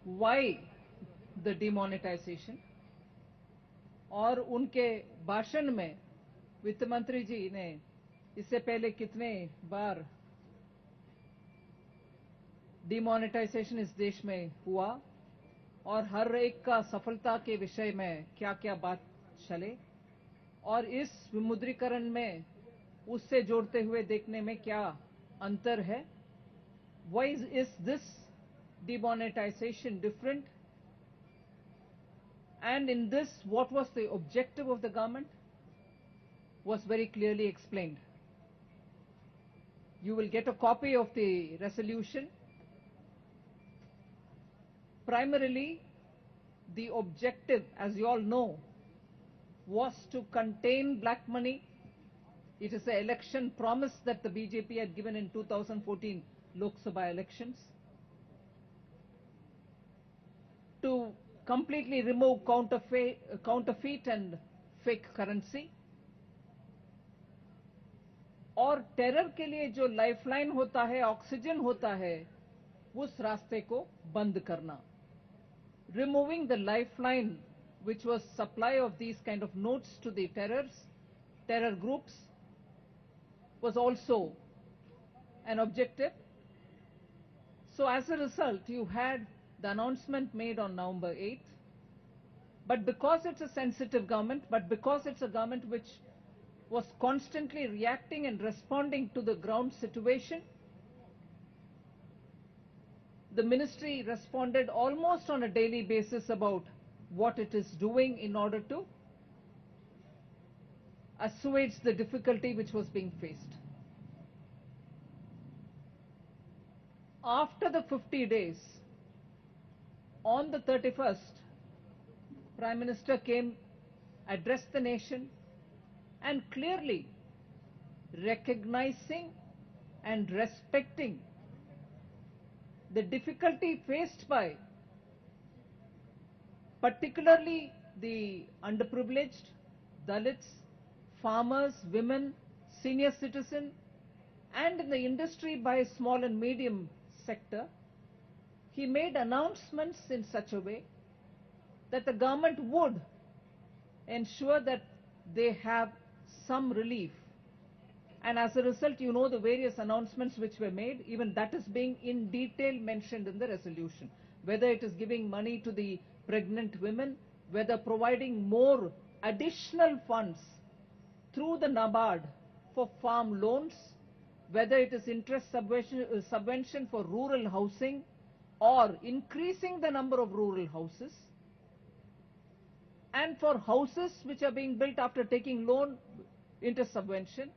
why the demonetization, और उनके भाषण में वित्त मंत्री जी ने इससे पहले कितने बार डिमोनेटाइजेशन इस देश में हुआ और हर एक का सफलता के विषय में क्या क्या बात चले, और इस विमुद्रीकरण में उससे जोड़ते हुए देखने में क्या अंतर है. Why is this demonetization different? And in this, what was the objective of the government was very clearly explained. You will get a copy of the resolution. Primarily, the objective, as you all know, was to contain black money. It is the election promise that the BJP had given in 2014 Lok Sabha elections, to completely remove counterfeit and fake currency, और terror के लिए जो lifeline होता है, oxygen होता है, उस रास्ते को बंद करना. Removing the lifeline which was supply of these kind of notes to the terror groups was also an objective. So as a result, you had the announcement made on November 8th. But because it's a sensitive government, but because it's a government which was constantly reacting and responding to the ground situation, the ministry responded almost on a daily basis about what it is doing in order to assuage the difficulty which was being faced. After the 50 days, on the 31st, Prime Minister came, addressed the nation, and clearly recognizing and respecting the difficulty faced by particularly the underprivileged, Dalits, farmers, women, senior citizens, and in the industry by small and medium sector. He made announcements in such a way that the government would ensure that they have some relief. And as a result, you know the various announcements which were made, even that is being in detail mentioned in the resolution. Whether it is giving money to the pregnant women, whether providing more additional funds through the NABARD for farm loans, whether it is interest subvention for rural housing, or increasing the number of rural houses, and for houses which are being built after taking loan, interest subvention,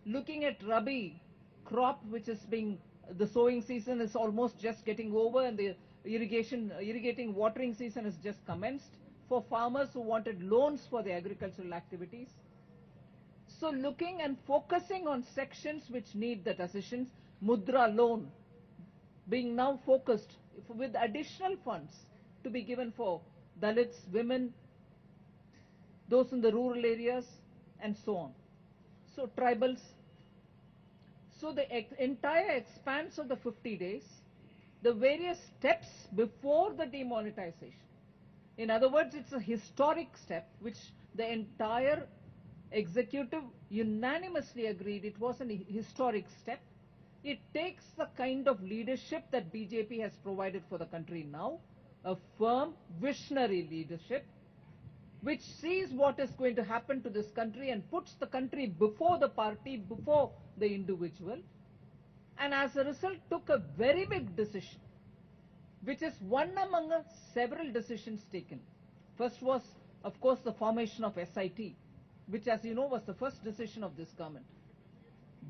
looking at Rabi crop, which is being, the sowing season is almost just getting over and the irrigating watering season has just commenced for farmers who wanted loans for their agricultural activities. So looking and focusing on sections which need the decisions, Mudra loan being now focused with additional funds to be given for Dalits, women, those in the rural areas, and so on. So tribals. So the entire expanse of the 50 days, the various steps before the demonetization. In other words, it's a historic step which the entire executive unanimously agreed it was a historic step. It takes the kind of leadership that BJP has provided for the country now, a firm, visionary leadership, which sees what is going to happen to this country and puts the country before the party, before the individual, and as a result took a very big decision, which is one among several decisions taken. First was, of course, the formation of SIT, which, as you know, was the first decision of this government.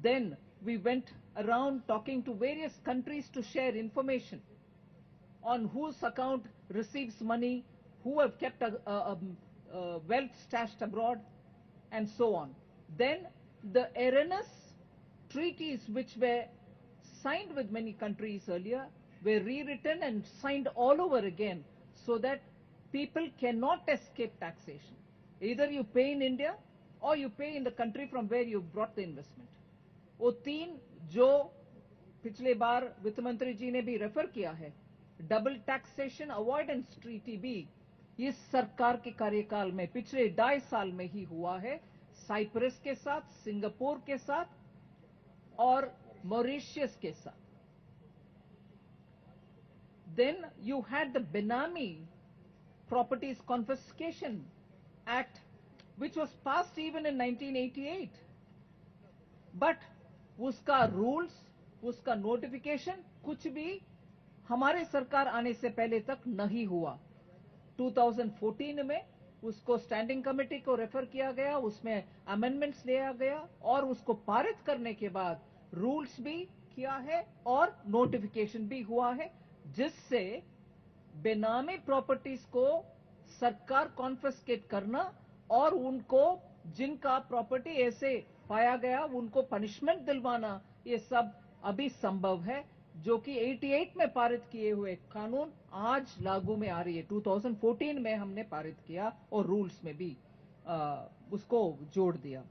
Then we went around talking to various countries to share information on whose account receives money, who have kept wealth stashed abroad, and so on. Then the erroneous treaties which were signed with many countries earlier were rewritten and signed all over again so that people cannot escape taxation. Either you pay in India or you pay in the country from where you brought the investment. वो तीन जो पिछले बार वित्त मंत्री जी ने भी refer किया है, डबल टैक्सेशन अवॉइडेंस ट्रीटी भी इस सरकार के कार्यकाल में पिछले 2.5 साल में ही हुआ है, साइप्रस के साथ, सिंगापुर के साथ और मॉरिशस के साथ. Then you had the Benami Properties Confiscation Act, which was passed even in 1988. But उसका रूल्स, उसका नोटिफिकेशन कुछ भी हमारे सरकार आने से पहले तक नहीं हुआ. 2014 में उसको स्टैंडिंग कमेटी को रेफर किया गया, उसमें अमेंडमेंट्स लिया गया और उसको पारित करने के बाद रूल्स भी किया है और नोटिफिकेशन भी हुआ है, जिससे बेनामी प्रॉपर्टीज को सरकार कॉन्फिस्केट करना और उनको जिनका प्रॉपर्टी ऐसे पाया गया उनको पनिशमेंट दिलवाना, ये सब अभी संभव है, जो कि 88 में पारित किए हुए कानून आज लागू में आ रही है. 2014 में हमने पारित किया और रूल्स में भी उसको जोड़ दिया.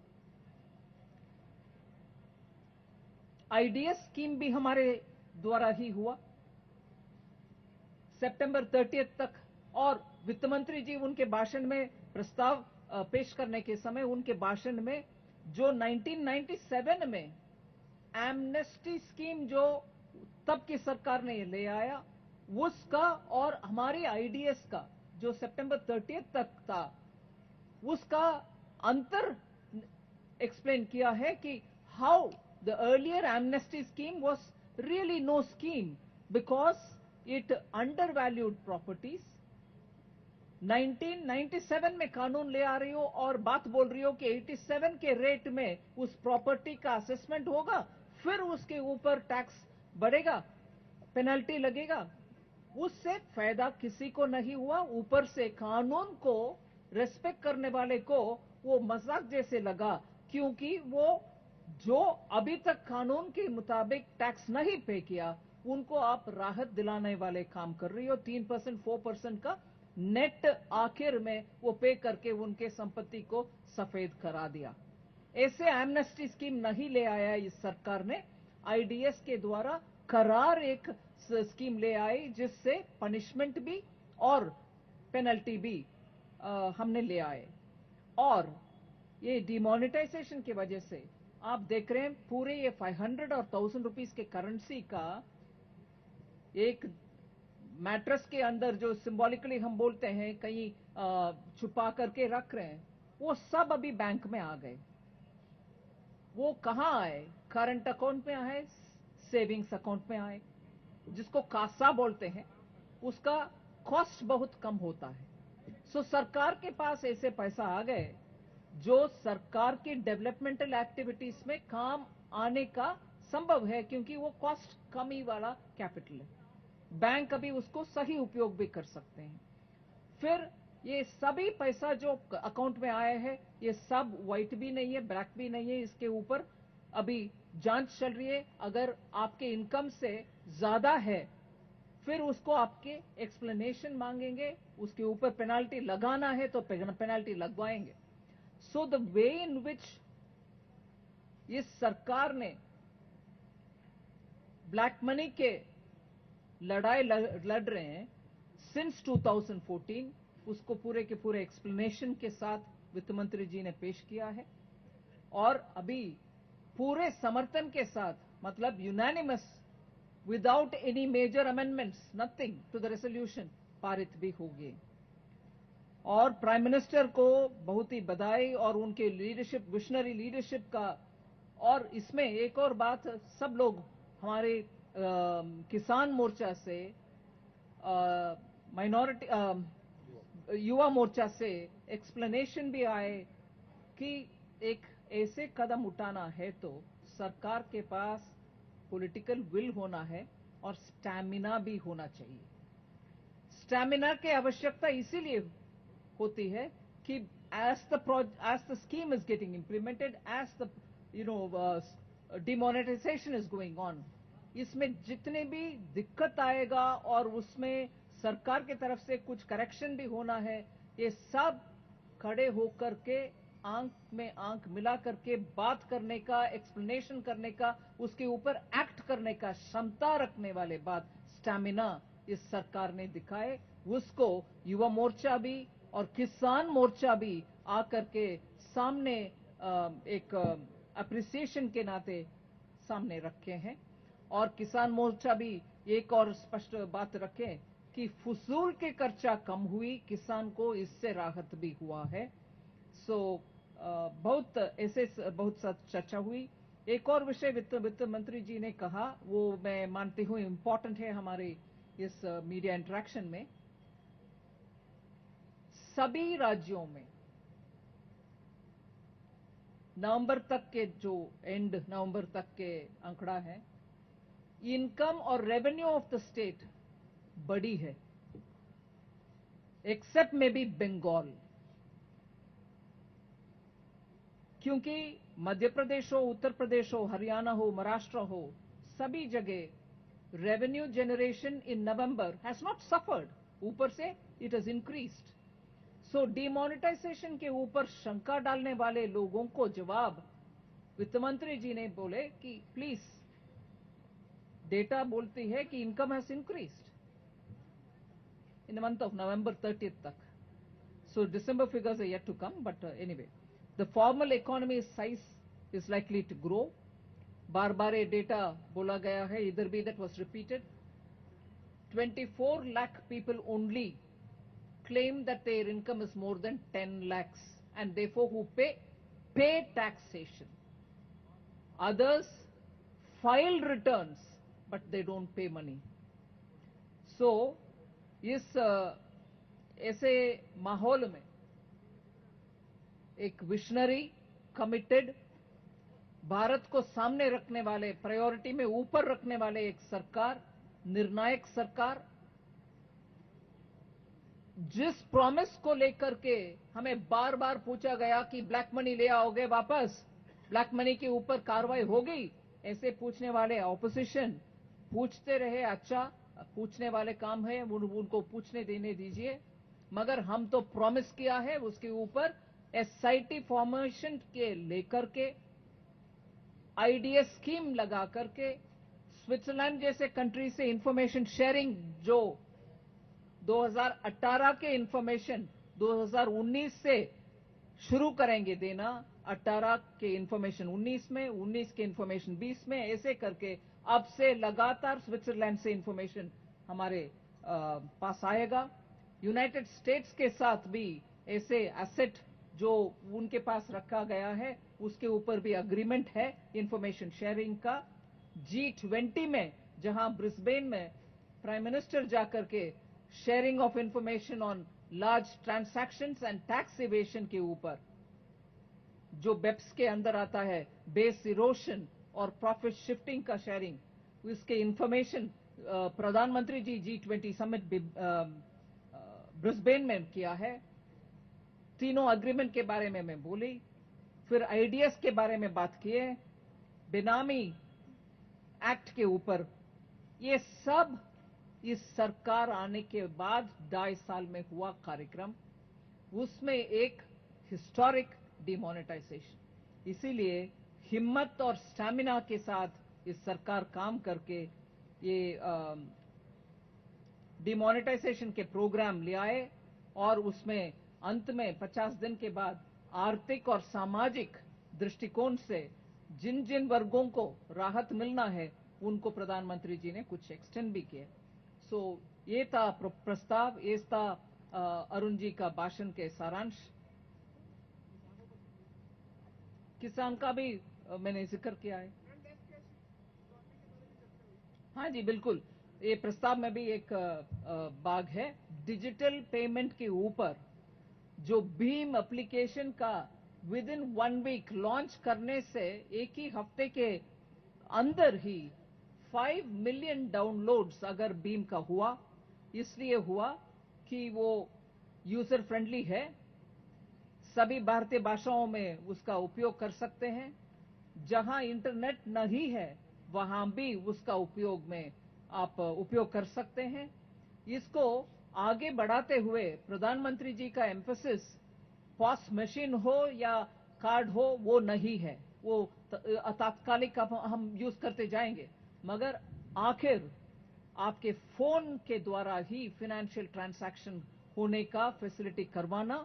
आईडीएस स्कीम भी हमारे द्वारा ही हुआ सितंबर 30 तक. और वित्त मंत्री जी उनके भाषण में प्रस्ताव पेश करने के समय उनके भाषण में जो 1997 में एमनेस्टी स्कीम जो तब की सरकार ने ले आया उसका और हमारी आईडीएस का जो सितंबर 30 तक था उसका अंतर एक्सप्लेन किया है कि how the earlier amnesty scheme was really no scheme because it undervalued properties. 1997 में कानून ले आ रही हो और बात बोल रही हो कि 87 के रेट में उस प्रॉपर्टी का असेसमेंट होगा, फिर उसके ऊपर टैक्स बढ़ेगा, पेनल्टी लगेगा. उससे फायदा किसी को नहीं हुआ. ऊपर से कानून को रेस्पेक्ट करने वाले को वो मजाक जैसे लगा, क्योंकि वो जो अभी तक कानून के मुताबिक टैक्स नहीं पे किया उनको आप राहत दिलाने वाले काम कर रही हो. 3% 4% का नेट आखिर में वो पे करके उनके संपत्ति को सफेद करा दिया. ऐसे एमनेस्टी स्कीम नहीं ले आया इस सरकार ने. आईडीएस के द्वारा करार एक स्कीम ले आई जिससे पनिशमेंट भी और पेनल्टी भी हमने ले आए. और ये डिमोनेटाइजेशन की वजह से आप देख रहे हैं पूरे ये 500 और 1000 रुपीस के करेंसी का एक मैट्रेस के अंदर जो सिंबॉलिकली हम बोलते हैं कहीं छुपा करके रख रहे हैं, वो सब अभी बैंक में आ गए. वो कहां आए? करंट अकाउंट में आए, सेविंग्स अकाउंट में आए, जिसको कासा बोलते हैं. उसका कॉस्ट बहुत कम होता है. सो सरकार के पास ऐसे पैसा आ गए जो सरकार की डेवलपमेंटल एक्टिविटीज में काम आने का संभव है, क्योंकि वो कॉस्ट कम ही वाला कैपिटल है. बैंक अभी उसको सही उपयोग भी कर सकते हैं. फिर ये सभी पैसा जो अकाउंट में आए हैं ये सब व्हाइट भी नहीं है, ब्लैक भी नहीं है. इसके ऊपर अभी जांच चल रही है. अगर आपके इनकम से ज्यादा है फिर उसको आपके एक्सप्लेनेशन मांगेंगे, उसके ऊपर पेनाल्टी लगाना है तो पेनाल्टी लगवाएंगे. सो द वे इन विच इस सरकार ने ब्लैक मनी के लड़ाई लड़ रहे हैं सिंस 2014, उसको पूरे के पूरे एक्सप्लेनेशन के साथ वित्त मंत्री जी ने पेश किया है. और अभी पूरे समर्थन के साथ, मतलब unanimous, without any major amendments, nothing to the resolution, पारित भी होगी. और प्राइम मिनिस्टर को बहुत ही बधाई और उनके लीडरशिप, विजनरी लीडरशिप का. और इसमें एक और बात, सब लोग हमारे किसान मोर्चा से, माइनॉरिटी युवा मोर्चा से एक्सप्लेनेशन भी आए कि एक ऐसे कदम उठाना है तो सरकार के पास पॉलिटिकल विल होना है और स्टैमिना भी होना चाहिए. स्टैमिना की आवश्यकता इसीलिए होती है कि as the scheme is getting implemented, as the demonetization is going on, इसमें जितने भी दिक्कत आएगा और उसमें सरकार की तरफ से कुछ करेक्शन भी होना है, ये सब खड़े होकर के आंख में आंख मिला करके बात करने का, एक्सप्लेनेशन करने का, उसके ऊपर एक्ट करने का क्षमता रखने वाले बात, स्टैमिना, इस सरकार ने दिखाए, उसको युवा मोर्चा भी और किसान मोर्चा भी आकर के सामने एक अप्रिसिएशन के नाते सामने रखे हैं। और किसान मोर्चा भी एक और स्पष्ट बात रखे कि फजूल के खर्चा कम हुई, किसान को इससे राहत भी हुआ है। बहुत ऐसे बहुत चर्चा हुई। एक और विषय वित्त मंत्री जी ने कहा, वो मैं मानती हूं इंपॉर्टेंट है हमारे इस मीडिया इंटरेक्शन में। सभी राज्यों में नवंबर तक के जो एंड नवंबर तक के आंकड़ा है, इनकम और रेवेन्यू ऑफ द स्टेट बड़ी है, एक्सेप्ट मे बी बंगाल। क्योंकि मध्य प्रदेश हो, उत्तर प्रदेश हो, हरियाणा हो, महाराष्ट्र हो, सभी जगह revenue generation in November has not suffered, ऊपर से it has increased. So demonetisation के ऊपर शंका डालने वाले लोगों को जवाब वित्त मंत्री जी ने बोले कि प्लीज, डेटा बोलती है कि income has increased in the month of November 30th तक। So December figures are yet to come, but anyway, the formal economy size is likely to grow. बार बार ये डेटा बोला गया है, इधर भी that was repeated. 24 lakh people only claim that their income is more than 10 lakhs and therefore who pay taxation. Others file returns but they don't pay money. So इस ऐसे माहौल में एक विशनरी, कमिटेड, भारत को सामने रखने वाले, प्रायोरिटी में ऊपर रखने वाले एक सरकार, निर्णायक सरकार, जिस प्रॉमिस को लेकर के हमें बार बार पूछा गया कि ब्लैक मनी ले आओगे वापस, ब्लैक मनी के ऊपर कार्रवाई होगी, ऐसे पूछने वाले ऑपोजिशन पूछते रहे। अच्छा, पूछने वाले काम है, उनको पूछने देने दीजिए, मगर हम तो प्रॉमिस किया है उसके ऊपर एसआईटी फॉर्मेशन के लेकर के, आईडीएस स्कीम लगा करके, स्विट्जरलैंड जैसे कंट्री से इंफॉर्मेशन शेयरिंग जो 2018 के इंफॉर्मेशन 2019 से शुरू करेंगे देना, 18 के इंफॉर्मेशन 19 में, 19 के इंफॉर्मेशन 20 में, ऐसे करके अब से लगातार स्विट्जरलैंड से इंफॉर्मेशन हमारे पास आएगा। यूनाइटेड स्टेट्स के साथ भी ऐसे एसेट जो उनके पास रखा गया है उसके ऊपर भी अग्रीमेंट है इंफॉर्मेशन शेयरिंग का। G20 में, जहां ब्रिस्बेन में प्राइम मिनिस्टर जाकर के sharing of information on large transactions and tax evasion के ऊपर, जो बेप्स के अंदर आता है, बेस इरोशन और प्रॉफिट शिफ्टिंग का शेयरिंग, इसके इंफॉर्मेशन प्रधानमंत्री जी G20 समिट ब्रिस्बेन में किया है। तीनों अग्रीमेंट के बारे में मैं बोली, फिर आईडीएस के बारे में बात किए, बेनामी एक्ट के ऊपर, ये सब इस सरकार आने के बाद 2.5 साल में हुआ कार्यक्रम, उसमें एक हिस्टोरिक डिमोनेटाइजेशन। इसीलिए हिम्मत और स्टैमिना के साथ इस सरकार काम करके ये डिमोनेटाइजेशन के प्रोग्राम ले आए, और उसमें अंत में 50 दिन के बाद आर्थिक और सामाजिक दृष्टिकोण से जिन जिन वर्गों को राहत मिलना है उनको प्रधानमंत्री जी ने कुछ एक्सटेंड भी किए। ये था प्रस्ताव, ये था अरुण जी का भाषण के सारांश। किसान का भी मैंने जिक्र किया है। हाँ जी, बिल्कुल, ये प्रस्ताव में भी एक भाग है। डिजिटल पेमेंट के ऊपर जो भीम एप्लीकेशन का विद इन 1 वीक लॉन्च करने से एक ही हफ्ते के अंदर ही 5 मिलियन डाउनलोड्स अगर भीम का हुआ, इसलिए हुआ कि वो यूजर फ्रेंडली है, सभी भारतीय भाषाओं में उसका उपयोग कर सकते हैं, जहां इंटरनेट नहीं है वहां भी उसका उपयोग में आप उपयोग कर सकते हैं। इसको आगे बढ़ाते हुए प्रधानमंत्री जी का एम्फेसिस पॉस मशीन हो या कार्ड हो वो नहीं है, वो तात्कालिक हम यूज करते जाएंगे, मगर आखिर आपके फोन के द्वारा ही फाइनेंशियल ट्रांजैक्शन होने का फैसिलिटी करवाना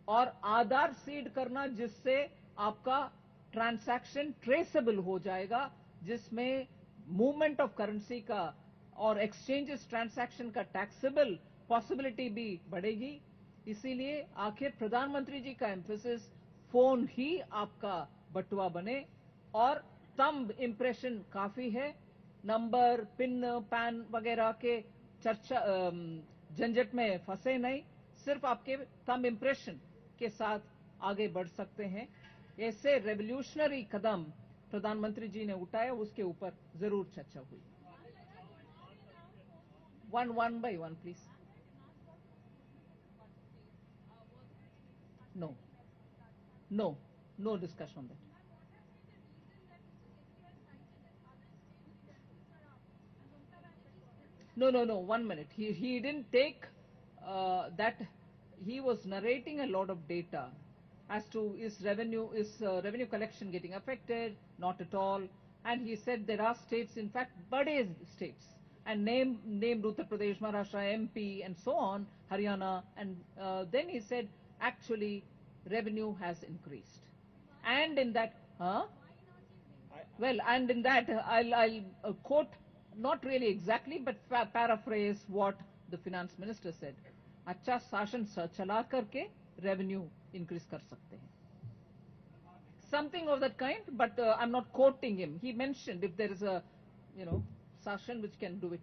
और आधार सीड करना, जिससे आपका ट्रांजैक्शन ट्रेसेबल हो जाएगा, जिसमें मूवमेंट ऑफ करेंसी का और एक्सचेंजेस ट्रांजैक्शन का टैक्सेबल पॉसिबिलिटी भी बढ़ेगी। इसीलिए आखिर प्रधानमंत्री जी का एम्फेसिस फोन ही आपका बटुआ बने और थंब इंप्रेशन काफी है। नंबर, पिन, पैन वगैरह के चर्चा झंझट में फंसे नहीं, सिर्फ आपके थंब इंप्रेशन के साथ आगे बढ़ सकते हैं। ऐसे रेवोल्यूशनरी कदम प्रधानमंत्री जी ने उठाया, उसके ऊपर जरूर चर्चा हुई। one by one, please. No, no, no discussion on that. No. 1 minute. He didn't take that. He was narrating a lot of data as to is revenue collection getting affected? Not at all. And he said there are states, in fact, bade states, and named Uttar Pradesh, Maharashtra, MP, and so on, Haryana, and then he said actually revenue has increased, and in that, huh? Well, and in that, I'll quote, not really exactly, but paraphrase what the finance minister said. अच्छा शासन चला करके revenue increase कर सकते हैं. Something of that kind, but I'm not quoting him. He mentioned if there is a, session which can do it.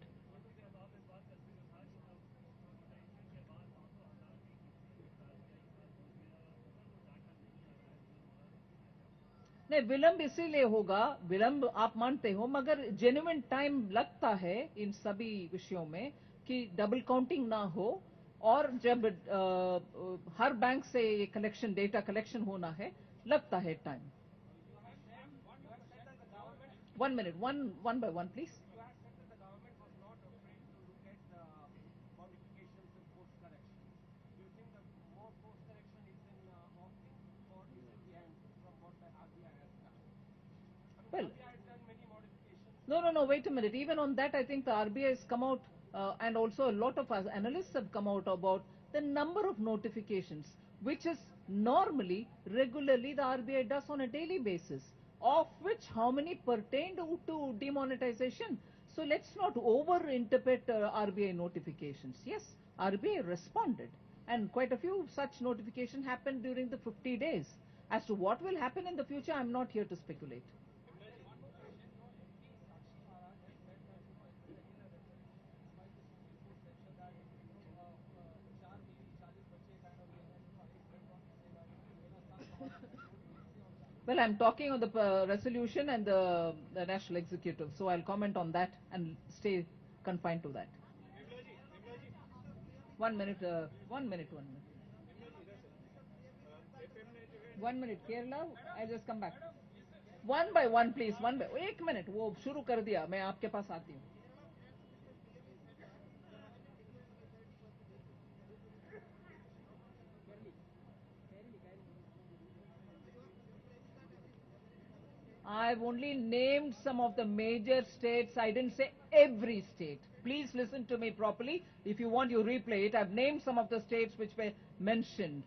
नहीं, विलंब इसीलिए होगा, विलंब आप मानते हो, मगर जेन्युइन टाइम लगता है इन सभी विषयों में कि डबल काउंटिंग ना हो, और जब हर बैंक से ये कलेक्शन, डेटा कलेक्शन होना है, लगता है time. 1 minute, one by one, please. You had said that the government was not afraid to look at modifications and course correction. Do you think that more course correction is in offering, or is it behind from what the RBI has done? I mean, Well, RBI has done many modifications. No, wait a minute. Even on that, I think the RBI has come out, and also a lot of us analysts have come out about the number of notifications, which is normally, regularly, the RBI does on a daily basis, of which how many pertain to demonetization. So let's not over-interpret RBI notifications. Yes, RBI responded, and quite a few such notifications happened during the 50 days. As to what will happen in the future, I'm not here to speculate. Well, I'm talking on the resolution and the national executive, so I'll comment on that and stay confined to that. 1 minute, 1 minute, 1 minute. 1 minute, Kerala, I'll just come back. One by one, please. One by 1 minute. वो शुरू कर दिया, मैं आपके पास आती हूँ. I've only named some of the major states. I didn't say every state. Please listen to me properly. If you want, you replay it. I've named some of the states which were mentioned.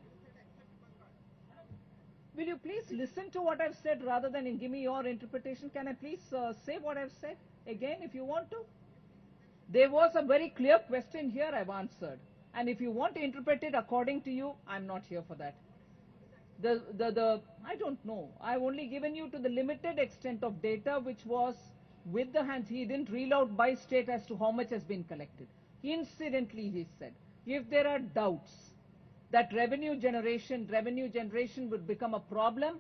Will you please listen to what I've said rather than give me your interpretation? Can I please say what I've said again if you want to? There was a very clear question here I've answered. And if you want to interpret it according to you, I'm not here for that. I don't know. I've only given you to the limited extent of data which was with the hands. He didn't reel out by state as to how much has been collected. Incidentally, he said, if there are doubts that revenue generation would become a problem,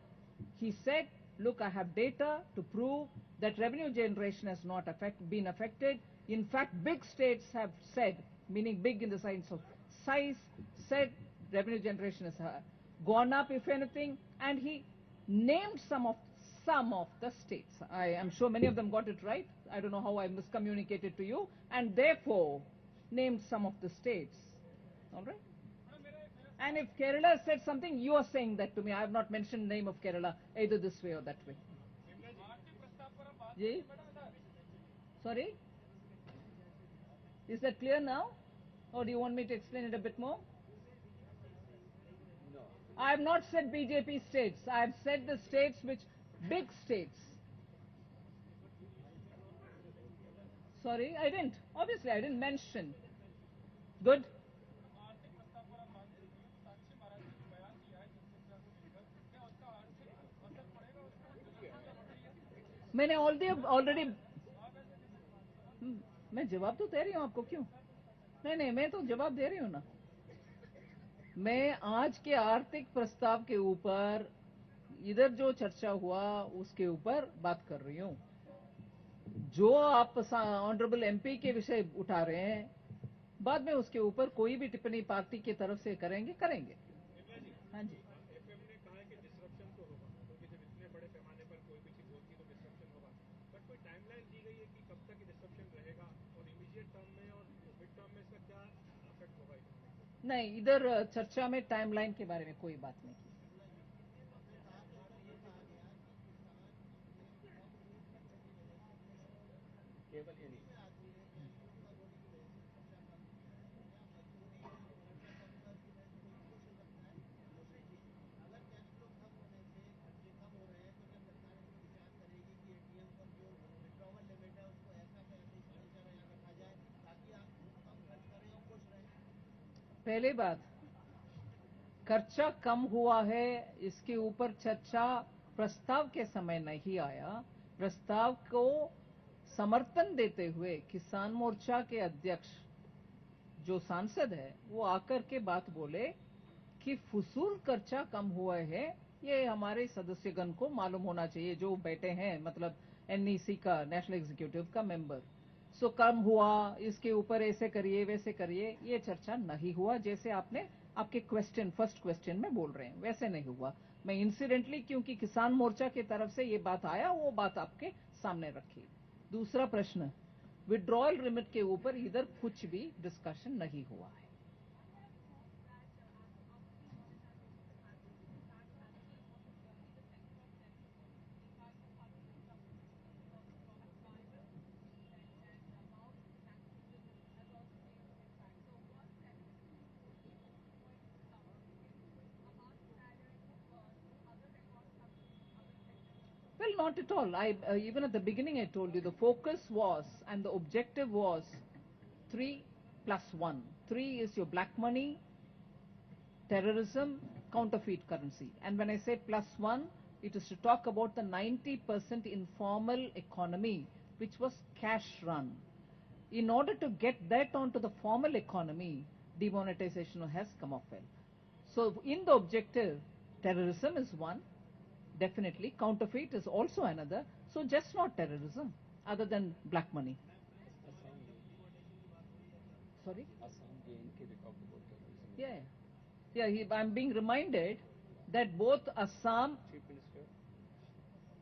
he said, look, I have data to prove that revenue generation has not been affected. In fact, big states have said, meaning big in the sense of size, said revenue generation has gone up, if anything, and he named some of the states. I am sure many of them got it right. I don't know how I miscommunicated to you, and therefore named some of the states. All right? And if Kerala said something, you are saying that to me. I have not mentioned the name of Kerala either this way or that way. Ji? Sorry? Is that clear now? Or do you want me to explain it a bit more? No. I have not said BJP states. I have said the states which, big states. Sorry, I didn't. Obviously, I didn't mention. Good. आर्थिक प्रस्ताव पर आप बात कर रही हैं साक्षी महाराज ने जो बयान दिया है जनसंख्या को लेकर क्या उसका आर्थिक असर पड़ेगा उस पर जो जनसंख्या बढ़ रही है मैंने ऑलरेडी आप ऐसे कैसे मैं जवाब तो दे रही हूँ आपको, क्यों? नहीं नहीं, मैं तो जवाब दे रही हूँ ना। मैं आज के आर्थिक प्रस्ताव के ऊपर इधर जो चर्चा हुआ उसके ऊपर बात कर रही हूँ। जो आप ऑनरेबल एमपी के विषय उठा रहे हैं, बाद में उसके ऊपर कोई भी टिप्पणी पार्टी की तरफ से करेंगे। हाँ जी। एफएम ने कहा है कि डिसरप्शन तो होगा क्योंकि जब इतने बड़े पैमाने पर कोई भी चीज होती है तो डिसरप्शन होगा, बट कोई टाइमलाइन दी गई है कि कब तक डिसरप्शन रहेगा और इमीडिएट टर्म में और मिड टर्म में इसका क्या इफेक्ट होगा इकोनॉमी को? नहीं, इधर चर्चा में टाइमलाइन के बारे में कोई बात नहीं की। केवल ये नहीं। पहले बात, खर्चा कम हुआ है, इसके ऊपर चर्चा प्रस्ताव के समय नहीं आया। प्रस्ताव को समर्थन देते हुए किसान मोर्चा के अध्यक्ष जो सांसद है वो आकर के बात बोले कि फुसूल खर्चा कम हुआ है, ये हमारे सदस्यगण को मालूम होना चाहिए जो बैठे हैं, मतलब एनईसी का, नेशनल एग्जीक्यूटिव का मेंबर। सो कम हुआ, इसके ऊपर ऐसे करिए वैसे करिए, ये चर्चा नहीं हुआ जैसे आपने आपके फर्स्ट क्वेश्चन में बोल रहे हैं, वैसे नहीं हुआ। मैं इंसिडेंटली, क्योंकि किसान मोर्चा की तरफ से ये बात आया, वो बात आपके सामने रखी। दूसरा प्रश्न, विड्रॉयल लिमिट के ऊपर इधर कुछ भी डिस्कशन नहीं हुआ है। Well, not at all. Even at the beginning I told you the focus was and the objective was 3+1. 3 is your black money, terrorism, counterfeit currency. And when I say +1, it is to talk about the 90% informal economy, which was cash run. In order to get that onto the formal economy, demonetization has come off well. So in the objective, terrorism is one, definitely. Counterfeit is also another. So just not terrorism, other than black money. Sorry? Yeah. Yeah, I'm being reminded that both Assam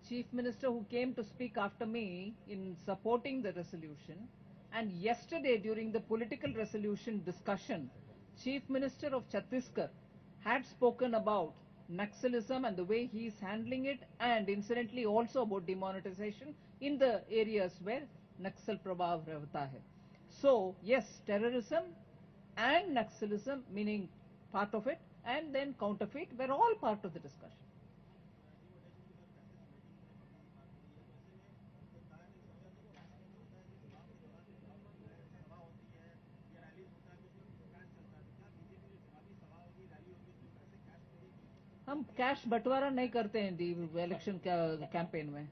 Chief Minister who came to speak after me in supporting the resolution, and yesterday during the political resolution discussion, Chief Minister of Chhattisgarh had spoken about Naxalism and the way he is handling it, and incidentally also about demonetization in the areas where Naxal Prabhav rehta hai. So, yes, terrorism and Naxalism, meaning part of it, and then counterfeit, were all part of the discussion. हम cash बंटवारा नहीं करते हैं election campaign में।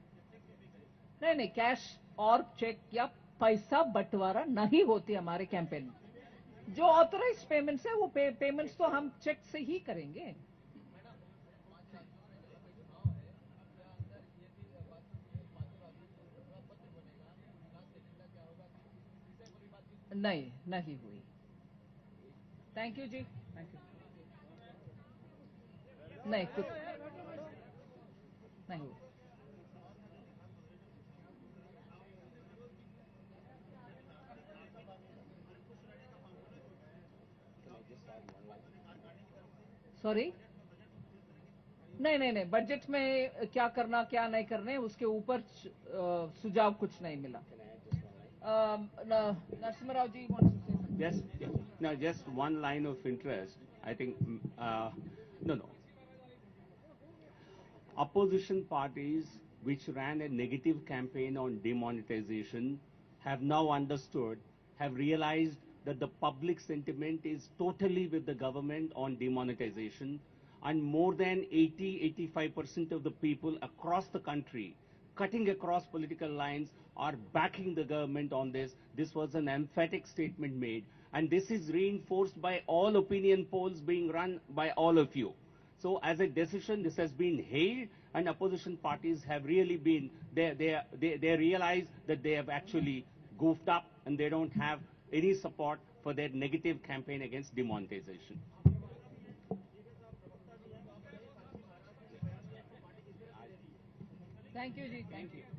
नहीं नहीं, cash और check या पैसा बंटवारा नहीं होती हमारे कैंपेन में। जो ऑथराइज पेमेंट्स है वो पेमेंट्स तो हम चेक से ही करेंगे। नहीं, नहीं हुई। Thank you ji, thank you. नहीं, कुछ नहीं हुई। सॉरी? नहीं नहीं नहीं, बजट में क्या करना क्या नहीं करने उसके ऊपर सुझाव कुछ नहीं मिला। Narasimha Rao ji wants to say something. Just, no, just one line of interest. I think, no, no. Opposition parties which ran a negative campaign on demonetization have now understood, have realized that the public sentiment is totally with the government on demonetization, and more than 80-85% of the people across the country, cutting across political lines, are backing the government on this. This was an emphatic statement made, and this is reinforced by all opinion polls being run by all of you. So as a decision, this has been hailed, and opposition parties have really been, they realize that they have actually goofed up and they don't have any support for their negative campaign against demonetization. Thank you, ji. Thank you.